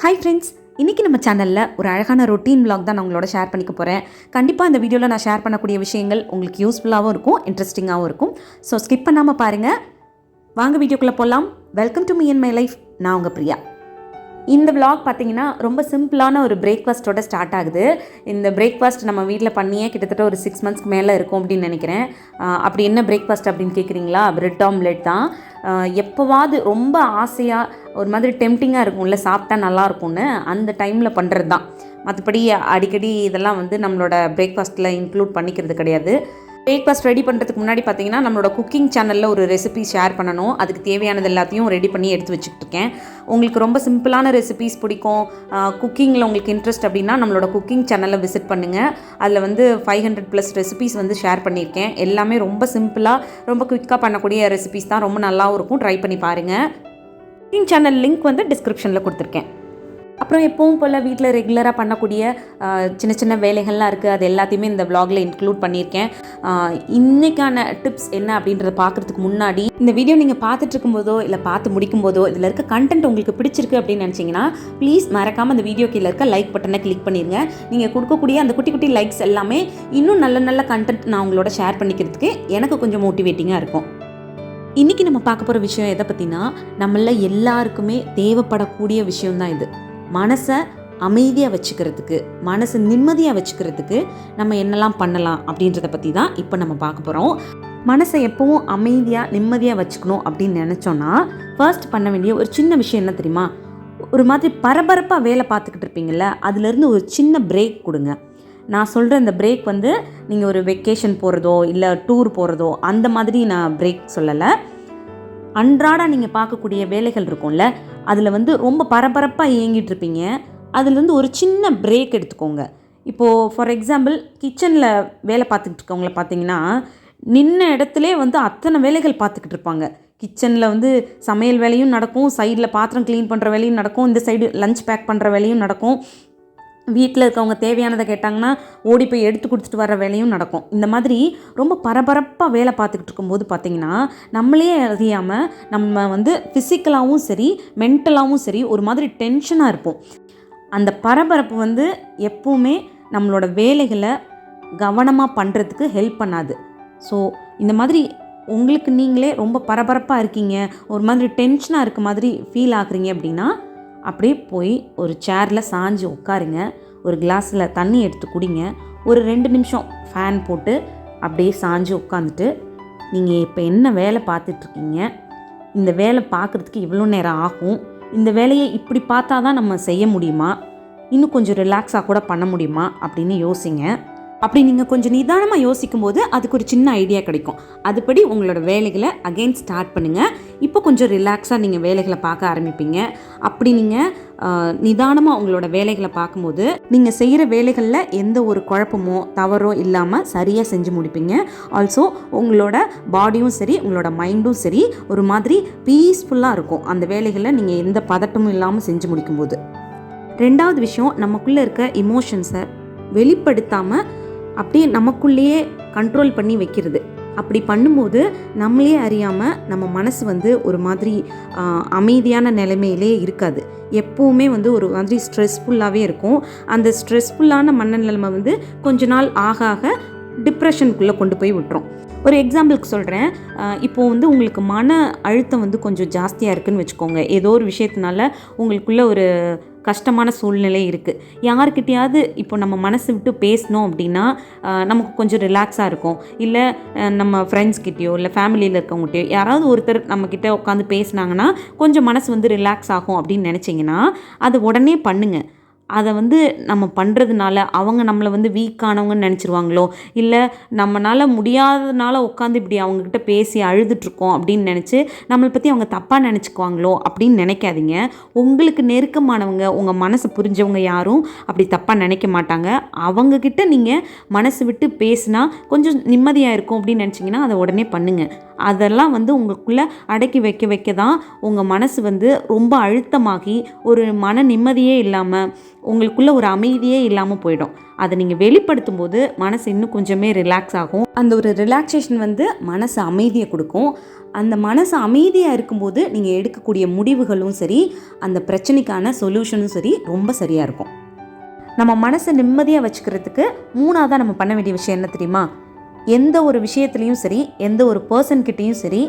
Hi friends, இன்றைக்கி நம்ம சேனலில் ஒரு அழகான ரொட்டீன் விலாக் தான் நான் உங்களோட ஷேர் பண்ணிக்க போகிறேன். கண்டிப்பாக இந்த வீடியோவில் நான் ஷேர் பண்ணக்கூடிய விஷயங்கள் உங்களுக்கு யூஸ்ஃபுல்லாகவும் இருக்கும், இன்ட்ரெஸ்டிங்காகவும் இருக்கும். ஸோ ஸ்கிப் பண்ணாமல் பாருங்கள். வாங்க வீடியோக்குள்ளே போகலாம். Welcome to me and my life. நான் உங்கள் பிரியா. இந்த விலாக் பார்த்தீங்கன்னா ரொம்ப சிம்பிளான ஒரு பிரேக்ஃபாஸ்ட்டோட ஸ்டார்ட் ஆகுது. இந்த பிரேக்ஃபாஸ்ட் நம்ம வீட்டில் பண்ணியே கிட்டத்தட்ட ஒரு 6 மந்த்ஸ்க்கு மேலே இருக்கும் அப்படின்னு நினைக்கிறேன். அப்படி என்ன பிரேக்ஃபாஸ்ட் அப்படின்னு கேட்குறீங்களா? பிரெட் ஆம்லெட் தான். எப்போவாது ரொம்ப ஆசையாக ஒரு மாதிரி டெம்டிங்காக இருக்கும்ல, சாப்பிட்டா நல்லாயிருக்கும்னு அந்த டைமில் பண்ணுறது தான். மற்றபடி அடிக்கடி இதெல்லாம் வந்து நம்மளோட பிரேக்ஃபாஸ்ட்டில் இன்க்ளூட் பண்ணிக்கிறது கிடையாது. பிரேக்ஃபாஸ்ட் ரெடி பண்ணுறதுக்கு முன்னாடி பார்த்தீங்கன்னா நம்மளோட குக்கிங் சேனலில் ஒரு ரெசிபி ஷேர் பண்ணணும். அதுக்கு தேவையானது எல்லாத்தையும் ரெடி பண்ணி எடுத்து வச்சுக்கிட்டுருக்கேன். உங்களுக்கு ரொம்ப சிம்பிளான ரெசிபீஸ் பிடிக்கும், குக்கிங்கில் உங்களுக்கு இன்ட்ரெஸ்ட் அப்படின்னா நம்மளோட குக்கிங் சேனலை விசிட் பண்ணுங்கள். அதில் வந்து 500+ ரெசிபீஸ் வந்து ஷேர் பண்ணியிருக்கேன். எல்லாமே ரொம்ப சிம்பிளாக ரொம்ப குயிக்காக பண்ணக்கூடிய ரெசிபீஸ் தான். ரொம்ப நல்லாவும் இருக்கும், ட்ரை பண்ணி பாருங்கள். குக்கிங் சேனல் லிங்க் வந்து டிஸ்கிரிப்ஷனில் கொடுத்துருக்கேன். அப்புறம் எப்பவும் போல் வீட்டில் ரெகுலராக பண்ணக்கூடிய சின்ன சின்ன வேலைகள்லாம் இருக்குது. அது எல்லாத்தையுமே இந்த விலாகில் இன்க்ளூட் பண்ணியிருக்கேன். இன்றைக்கான டிப்ஸ் என்ன அப்படின்றத பார்க்குறதுக்கு முன்னாடி இந்த வீடியோ நீங்கள் பார்த்துட்டு இருக்கும்போதோ இல்லை பார்த்து முடிக்கும் போதோ இதில் இருக்க கண்டென்ட் உங்களுக்கு பிடிச்சிருக்கு அப்படின்னு நினச்சிங்கன்னா ப்ளீஸ் மறக்காமல் அந்த வீடியோ கீழே இருக்க லைக் பட்டனை கிளிக் பண்ணிடுங்க. நீங்கள் கொடுக்கக்கூடிய அந்த குட்டி குட்டி லைக்ஸ் எல்லாமே இன்னும் நல்ல நல்ல கண்டென்ட் நான் உங்களோட ஷேர் பண்ணிக்கிறதுக்கு எனக்கு கொஞ்சம் மோட்டிவேட்டிங்காக இருக்கும். இன்றைக்கி நம்ம பார்க்க போகிற விஷயம் எதை பற்றினா, நம்மள எல்லாருக்குமே தேவைப்படக்கூடிய விஷயம்தான் இது. மனசை அமைதியாக வச்சுக்கிறதுக்கு, மனசை நிம்மதியாக வச்சுக்கிறதுக்கு நம்ம என்னெல்லாம் பண்ணலாம் அப்படின்றத பற்றி தான் இப்போ நம்ம பார்க்க போகிறோம். மனசை எப்பவும் அமைதியாக நிம்மதியாக வச்சுக்கணும் அப்படின்னு நினச்சோன்னா ஃபர்ஸ்ட் பண்ண வேண்டிய ஒரு சின்ன விஷயம் என்ன தெரியுமா? ஒரு மாதிரி பரபரப்பாக வேலை பார்த்துக்கிட்டு இருப்பீங்கள்ல, அதுலேருந்து ஒரு சின்ன பிரேக் கொடுங்க. நான் சொல்கிற இந்த பிரேக் வந்து நீங்கள் ஒரு வெக்கேஷன் போகிறதோ இல்லை டூர் போகிறதோ அந்த மாதிரி நான் பிரேக் சொல்லலை. அன்றாட நீங்கள் பார்க்கக்கூடிய வேலைகள் இருக்கும்ல, அதில் வந்து ரொம்ப பரபரப்பாக இயங்கிட்டு இருப்பீங்க. அதுலேருந்து ஒரு சின்ன பிரேக் எடுத்துக்கோங்க. இப்போது ஃபார் எக்ஸாம்பிள் கிச்சனில் வேலை பார்த்துக்கிட்டு இருக்கவங்கள பார்த்தீங்கன்னா நின்ன இடத்துல வந்து அத்தனை வேலைகள் பார்த்துக்கிட்டு இருப்பாங்க. கிச்சனில் வந்து சமையல் வேலையும் நடக்கும், சைடில் பாத்திரம் க்ளீன் பண்ணுற வேலையும் நடக்கும், இந்த சைடு லஞ்ச் பேக் பண்ணுற வேலையும் நடக்கும், வீட்டில் இருக்கவங்க தேவையானதை கேட்டாங்கன்னா ஓடி போய் எடுத்து கொடுத்துட்டு வர வேலையும் நடக்கும். இந்த மாதிரி ரொம்ப பரபரப்பாக வேலை பார்த்துக்கிட்டு இருக்கும்போது பார்த்திங்கன்னா நம்மளே அறியாமல் நம்ம வந்து ஃபிசிக்கலாகவும் சரி மென்டலாகவும் சரி ஒரு மாதிரி டென்ஷனாக இருப்போம். அந்த பரபரப்பு வந்து எப்பவுமே நம்மளோட வேலைகளை கவனமாக பண்ணுறதுக்கு ஹெல்ப் பண்ணாது. ஸோ இந்த மாதிரி உங்களுக்கு நீங்களே ரொம்ப பரபரப்பாக இருக்கீங்க, ஒரு மாதிரி டென்ஷனாக இருக்க மாதிரி ஃபீல் ஆகுறீங்க அப்படின்னா அப்படியே போய் ஒரு சேரில் சாஞ்சு உட்காருங்க. ஒரு கிளாஸில் தண்ணி எடுத்து குடிங்க. ஒரு 2 நிமிஷம் ஃபேன் போட்டு அப்படியே சாஞ்சு உட்காந்துட்டு நீங்கள் இப்போ என்ன வேலை பார்த்துட்ருக்கீங்க, இந்த வேலை பார்க்குறதுக்கு இவ்வளோ நேரம் ஆகும், இந்த வேலையை இப்படி பார்த்தா தான் நம்ம செய்ய முடியுமா, இன்னும் கொஞ்சம் ரிலாக்ஸாக கூட பண்ண முடியுமா அப்படின்னு யோசிங்க. அப்படி நீங்கள் கொஞ்சம் நிதானமாக யோசிக்கும் போது அதுக்கு ஒரு சின்ன ஐடியா கிடைக்கும். அதுபடி உங்களோட வேலைகளை அகெயின் ஸ்டார்ட் பண்ணுங்கள். இப்போ கொஞ்சம் ரிலாக்ஸாக நீங்கள் வேலைகளை பார்க்க ஆரம்பிப்பீங்க. அப்படி நீங்கள் நிதானமாக உங்களோட வேலைகளை பார்க்கும்போது நீங்கள் செய்கிற வேலைகளில் எந்த ஒரு குழப்பமோ தவறோ இல்லாமல் சரியாக செஞ்சு முடிப்பீங்க. ஆல்சோ உங்களோட பாடியும் சரி உங்களோட மைண்டும் சரி ஒரு மாதிரி பீஸ்ஃபுல்லாக இருக்கும் அந்த வேலைகளை நீங்கள் எந்த பதட்டமும் இல்லாமல் செஞ்சு முடிக்கும்போது. 2வது விஷயம், நமக்குள்ளே இருக்க இமோஷன்ஸை வெளிப்படுத்தாமல் அப்படியே நமக்குள்ளேயே கண்ட்ரோல் பண்ணி வைக்கிறது. அப்படி பண்ணும்போது நம்மளே அறியாமல் நம்ம மனசு வந்து ஒரு மாதிரி அமைதியான நிலைமையிலே இருக்காது. எப்போவுமே வந்து ஒரு மாதிரி ஸ்ட்ரெஸ்ஃபுல்லாகவே இருக்கும். அந்த ஸ்ட்ரெஸ்ஃபுல்லான மனநிலைமை வந்து கொஞ்ச நாள் ஆக ஆக டிப்ரெஷனுக்குள்ளே கொண்டு போய் விட்டுரும். ஒரு எக்ஸாம்பிளுக்கு சொல்கிறேன். இப்போது வந்து உங்களுக்கு மன அழுத்தம் வந்து கொஞ்சம் ஜாஸ்தியாக இருக்குதுன்னு வச்சுக்கோங்க. ஏதோ ஒரு விஷயத்தினால உங்களுக்குள்ளே ஒரு கஷ்டமான சூழ்நிலை இருக்குது. யார்கிட்டையாவது இப்போ நம்ம மனசு விட்டு பேசணும் அப்படின்னா நமக்கு கொஞ்சம் ரிலாக்ஸாக இருக்கும். இல்லை நம்ம ஃப்ரெண்ட்ஸ்கிட்டையோ இல்லை ஃபேமிலியில் இருக்கவங்ககிட்டயோ யாராவது ஒருத்தர் நம்மக்கிட்ட உட்காந்து பேசினாங்கன்னா கொஞ்சம் மனசு வந்து ரிலாக்ஸ் ஆகும் அப்படின்னு நினச்சிங்கன்னா அதை உடனே பண்ணுங்கள். அதை வந்து நம்ம பண்ணுறதுனால அவங்க நம்மளை வந்து வீக்கானவங்கன்னு நினச்சிருவாங்களோ இல்லை நம்மளால் முடியாததுனால உட்காந்து இப்படி அவங்கக்கிட்ட பேசி அழுதுட்ருக்கோம் அப்படின்னு நினச்சி நம்மளை பற்றி அவங்க தப்பாக நினச்சிக்குவாங்களோ அப்படின்னு நினைக்காதீங்க. உங்களுக்கு நெருக்கமானவங்க உங்கள் மனசை புரிஞ்சவங்க யாரும் அப்படி தப்பாக நினைக்க மாட்டாங்க. அவங்கக்கிட்ட நீங்கள் மனசு விட்டு பேசினா கொஞ்சம் நிம்மதியாக இருக்கும் அப்படின்னு நினச்சிங்கன்னா அதை உடனே பண்ணுங்கள். அதெல்லாம் வந்து உங்களுக்குள்ளே அடக்கி வைக்க தான் உங்கள் மனசு வந்து ரொம்ப அழுத்தமாகி ஒரு மன நிம்மதியே இல்லாமல் உங்களுக்குள்ளே ஒரு அமைதியே இல்லாமல் போயிடும். அதை நீங்கள் வெளிப்படுத்தும் போது மனசு இன்னும் கொஞ்சமே ரிலாக்ஸ் ஆகும். அந்த ஒரு ரிலாக்ஸேஷன் வந்து மனசு அமைதியை கொடுக்கும். அந்த மனசு அமைதியாக இருக்கும்போது நீங்கள் எடுக்கக்கூடிய முடிவுகளும் சரி, அந்த பிரச்சனைக்கான சொல்யூஷனும் சரி ரொம்ப சரியாக இருக்கும். நம்ம மனசை நிம்மதியாக வச்சுக்கிறதுக்கு 3ஆவதாக நம்ம பண்ண வேண்டிய விஷயம் என்ன தெரியுமா? எந்த ஒரு விஷயத்துலேயும் சரி, எந்த ஒரு பர்சன்கிட்டையும் சரி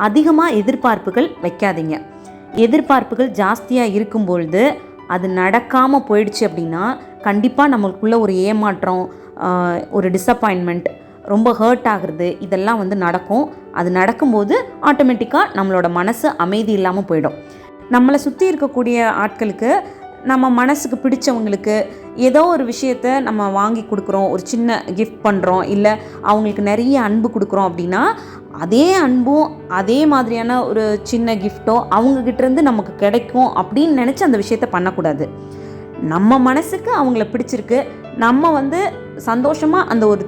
அதிகமாக எதிர்பார்ப்புகள் வைக்காதீங்க. எதிர்பார்ப்புகள் ஜாஸ்தியாக இருக்கும்பொழுது அது நடக்காமல் போயிடுச்சு அப்படின்னா கண்டிப்பாக நம்மளுக்குள்ள ஒரு ஏமாற்றம், ஒரு டிஸப்பாயின்மெண்ட், ரொம்ப ஹர்ட் ஆகுறது இதெல்லாம் நடக்கும். அது நடக்கும்போது ஆட்டோமேட்டிக்காக நம்மளோட மனசு அமைதி இல்லாமல் போயிடும். நம்மளை சுற்றி இருக்கக்கூடிய ஆட்களுக்கு, நம்ம மனசுக்கு பிடிச்சவங்களுக்கு ஏதோ ஒரு விஷயத்த நம்ம வாங்கி கொடுக்குறோம், ஒரு சின்ன கிஃப்ட் பண்ணுறோம், இல்லை அவங்களுக்கு நிறைய அன்பு கொடுக்குறோம் அப்படின்னா அதே அன்பும் அதே மாதிரியான ஒரு சின்ன கிஃப்ட்டோ அவங்கக்கிட்டேருந்து நமக்கு கிடைக்கும் அப்படின்னு நினச்சி அந்த விஷயத்த பண்ணக்கூடாது. நம்ம மனசுக்கு அவங்கள பிடிச்சிருக்கு, நம்ம சந்தோஷமாக அந்த ஒரு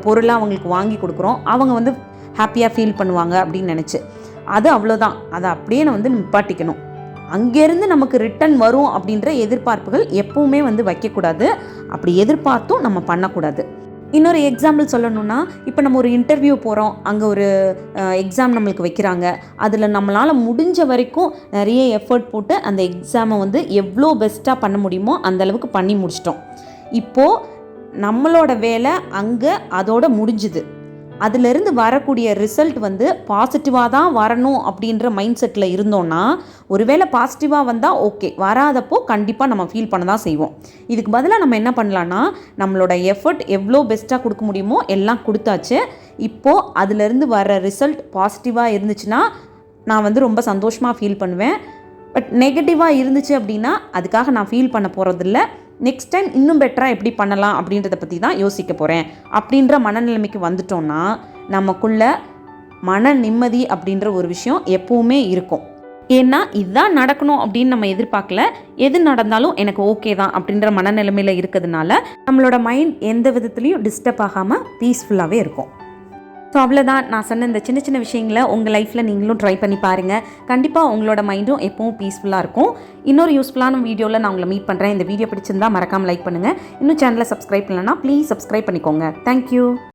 பொருளை அவங்களுக்கு வாங்கி கொடுக்குறோம், அவங்க ஹாப்பியாக ஃபீல் பண்ணுவாங்க அப்படின்னு நினச்சி, அது அவ்வளோதான். அதை அப்படியே நிப்பாட்டிக்கணும். அங்கேருந்து நமக்கு ரிட்டன் வரும் அப்படின்ற எதிர்பார்ப்புகள் எப்பவுமே வைக்கக்கூடாது. அப்படி எதிர்பார்த்தும் நம்ம பண்ணக்கூடாது. இன்னொரு எக்ஸாம்பிள் சொல்லணுன்னா, இப்போ நம்ம ஒரு இன்டர்வியூ போகிறோம், அங்கே ஒரு எக்ஸாம் நம்மளுக்கு வைக்கிறாங்க. அதில் நம்மளால் முடிஞ்ச வரைக்கும் நிறைய எஃபர்ட் போட்டு அந்த எக்ஸாமை எவ்வளோ பெஸ்ட்டாக பண்ண முடியுமோ அந்தளவுக்கு பண்ணி முடிச்சிட்டோம். இப்போது நம்மளோட வேலை அங்கே அதோட முடிஞ்சுது. அதிலிருந்து வரக்கூடிய ரிசல்ட் பாசிட்டிவாக தான் வரணும் அப்படின்ற மைண்ட் செட்டில் இருந்தோன்னா, ஒருவேளை பாசிட்டிவாக வந்தால் ஓகே, வராதப்போ கண்டிப்பாக நம்ம ஃபீல் பண்ண தான் செய்வோம். இதுக்கு பதிலாக நம்ம என்ன பண்ணலான்னா, நம்மளோட எஃபர்ட் எவ்வளோ பெஸ்ட்டாக கொடுக்க முடியுமோ எல்லாம் கொடுத்தாச்சு. இப்போது அதிலிருந்து வர ரிசல்ட் பாசிட்டிவாக இருந்துச்சுன்னா நான் ரொம்ப சந்தோஷமாக ஃபீல் பண்ணுவேன். பட் நெகட்டிவாக இருந்துச்சு அப்படின்னா அதுக்காக நான் ஃபீல் பண்ண போகிறதில்ல. நெக்ஸ்ட் டைம் இன்னும் பெட்டராக எப்படி பண்ணலாம் அப்படின்றத பற்றி தான் யோசிக்க போகிறேன் அப்படின்ற மனநிலைமைக்கு வந்துட்டோன்னா நமக்குள்ள மன நிம்மதி அப்படின்ற ஒரு விஷயம் எப்பவுமே இருக்கும். ஏன்னா இதுதான் நடக்கணும் அப்படின்னு நம்ம எதிர்பார்க்கல, எது நடந்தாலும் எனக்கு ஓகே தான் அப்படின்ற மனநிலைமையில் இருக்கிறதுனால நம்மளோட மைண்ட் எந்த விதத்துலையும் டிஸ்டர்ப் ஆகாமல் பீஸ்ஃபுல்லாகவே இருக்கும். ஸோ அவ்வளோதான். நான் சொன்ன இந்த சின்ன சின்ன விஷயங்களை உங்கள் லைஃப்பில் நீங்களும் ட்ரை பண்ணி பாருங்கள். கண்டிப்பாக உங்களோட மைண்டும் எப்பவும் பீஸ்ஃபுல்லாக இருக்கும். இன்னொரு யூஸ்ஃபுல்லான வீடியோவில் நான் உங்களை மீட் பண்ணுறேன். இந்த வீடியோ பிடிச்சிருந்தால் மறக்காமல் லைக் பண்ணுங்கள். இன்னும் சேனலை சப்ஸ்கிரைப் பண்ணலன்னா ப்ளீஸ் சப்ஸ்கிரைப் பண்ணிக்கோங்க. தேங்க்யூ.